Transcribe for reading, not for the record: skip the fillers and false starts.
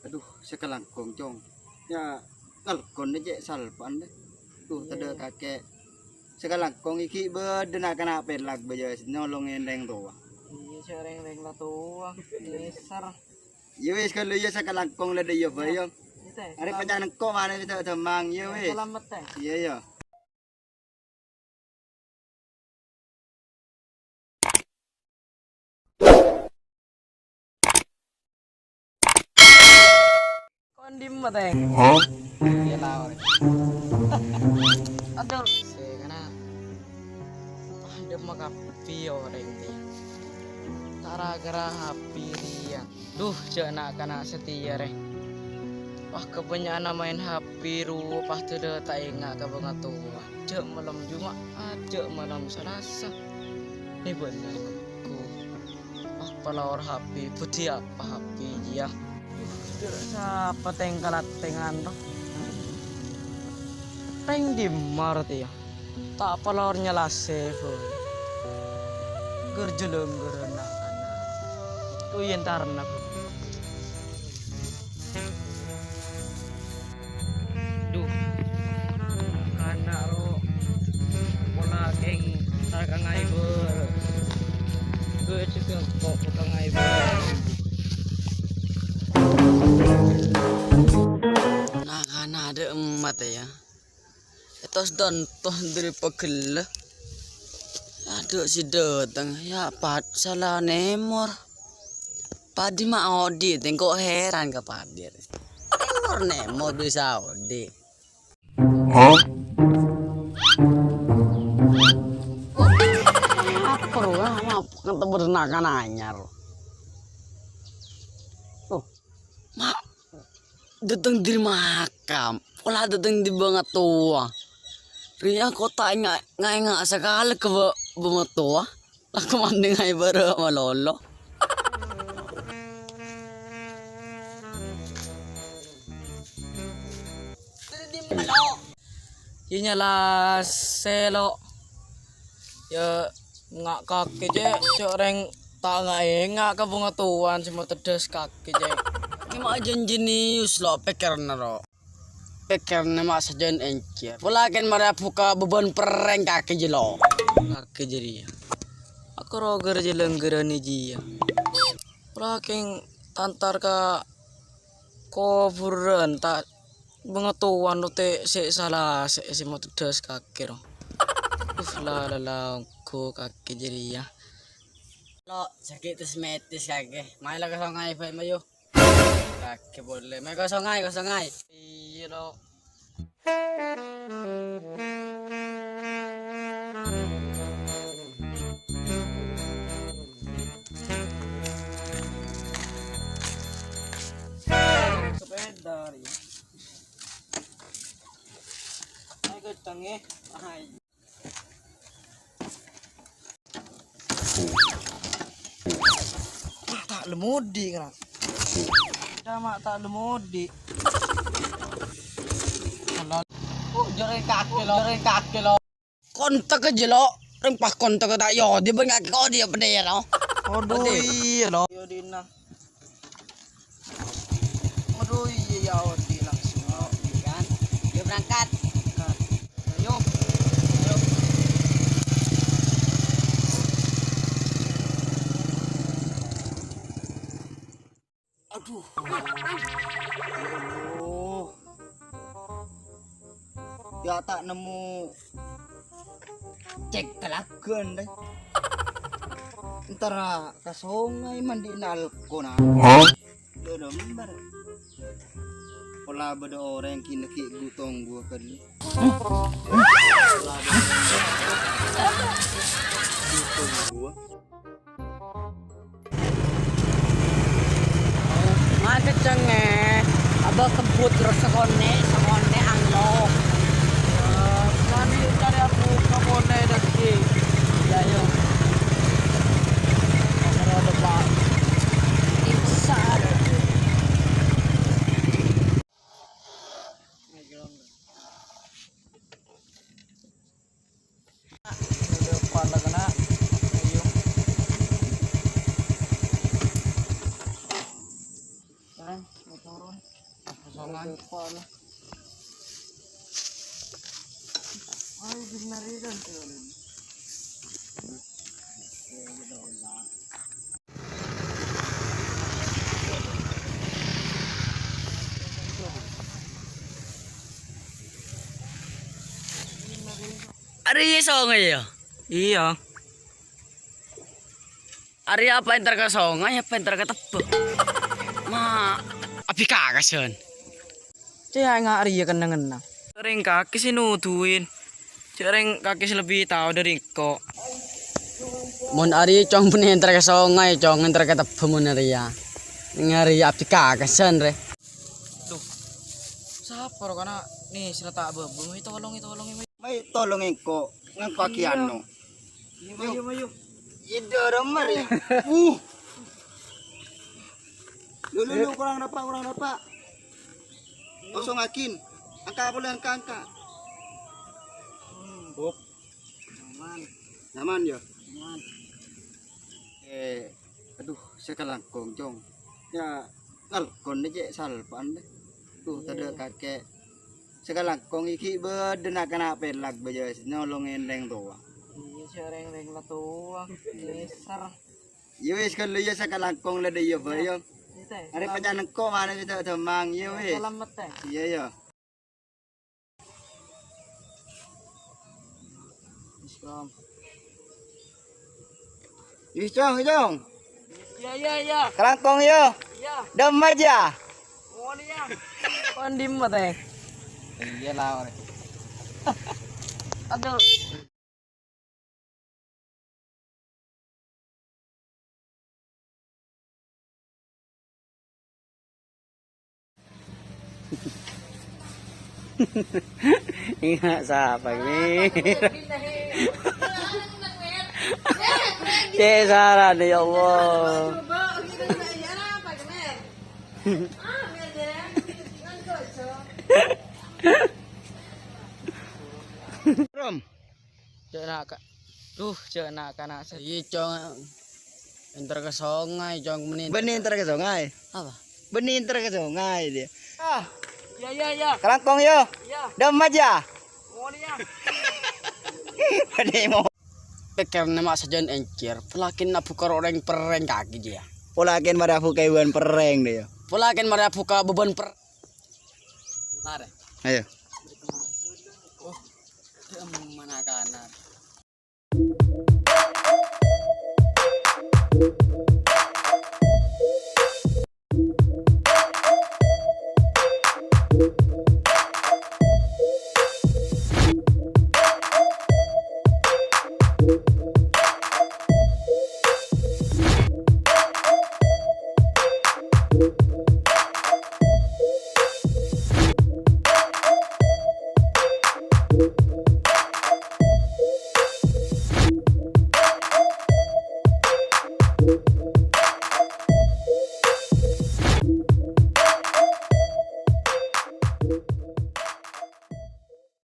Aduh, sekelang kongcong. Ya, kalkon aja salpan deh. Tuh, tada kakek. Sekelang kong iki bedena kena pelak baja nolongin reng tua. Iya, sereng-reng lah tua. Besar. Ya wis kalau ya sekelang kong lada ya bayang. Ada pacaran kok mana bisa temang ya wis. Selamat teh. Iya ya. Kondim teh. Hah? Iya tahu. Aduh, karena ada maka pio reng dia. Gara-gara hapi dia. Duh, jangan kena setia reng. Wah kebanyakan main HP rupa tuh deh tak ingat ke banget tua. Cek malam Jumat, cek malam Selasa. Ini bener aku. Wah pelawar HP putih apa HP dia. Siapa tengkalat tengan tuh? Teng di marti ya. Tak pelawar lah save. Gerjeleng gerenak. Tuh yentar nak. Kangai ber, gue juga kok kangai ber. Nah kan ada emat ya. Etos don toh dari pegel. Aduh si datang ya pat salah nemor. Padi mah Odi, tengok heran ke padir. Nemor nemor bisa Odi. Hah? Kata berenakan anyar. Oh, mak datang di makam, pola datang di banget tua. Ria kota nggak sekali ke banget tua. Lah kemana ngai baru malolo. Ini lah selo. Ya nggak kaki je coreng tak nggak ke bunga tuan semua tedes kaki je ini mah jenius lo pikirnya lo pikirnya mak sajen encir pulakan mereka buka beban pereng kaki je lo kaki jadi ya aku roger je lenggeran ji ya pulakan tantar ke kuburan tak bunga tuan lo te salah semua tedes kaki lo lah kaki jadi ya lo sakit metis kaki main lah kesongai pak mayo kaki boleh main kesongai iya lo sepeda ya main kecanggih tak lemudi kan sama tak lemudi jari kaki lo kontak aja lo rempah kontak tak yo dia bengak kau dia pada ya lo aduh iya lo yo dina aduh iya ya di langsung kan dia berangkat ayo aduh ya tak nemu cek kelakuan deh ntar kasongai mandi nalko na lembar pola beda orang yang kini gutong gua kali gutong gua ada cengeh abah kebut terus sekone anglo kami cari aku kemone daki ya yo ada pak besar depan lah kena ayo Ano? Ay, binarigan siya rin. Ari songay yo. Iya. Ari apa yang terka songay apa yang terka tebo. Ma api kakasan. Caya nga ari kan ngena. Sering kaki sih nuduin. Sering kaki lebih tahu dari kok. Mon ari cong pun yang terka songay cong yang terka tebo mon ari ya. Ngari api kakasan re. Duh. Siapa karena nih sila tak bebeng itu tolong May tolongin ko ng pakiano. Mayu. Idoro mari. Lulu kurang dapat. Kosong akin. Angka boleh angka. Hop. Naman ya. Aduh, sekalangkong jong. Ya, kalkon aja salpan deh. Tuh, tadi kakek. Sekalangkong iki bedenak kena pelag baja nolongin leng tua. Iya sering lah tua. Besar. Yo wis kalau ya sekalangkong le yo bayo. Are pajan ko mana kita temang yo wis. Selamat teh. Iya ya. Islam. Jong. Ya. Kalangkong yo. Ya. Dem aja. Oh ya. Pandim teh. Iya lah. Aduh. Ingat siapa ini? Kesaran ya Allah. Rom. Cek kak. Duh, cek nak kana Iya cong. Enter ke songai cong menit. Benin ke sungai. Apa? Benin ke sungai dia. Ya. Kalangkong yo. Ya. Dem aja. Oh ya. Pade mo. Pikir nama sajan encir. Pelakin na buka orang pereng kaki dia. Polakin marafu kaiwan pereng dia. Pelakin mari buka beban per. Mari. Ayo. Mana kanan.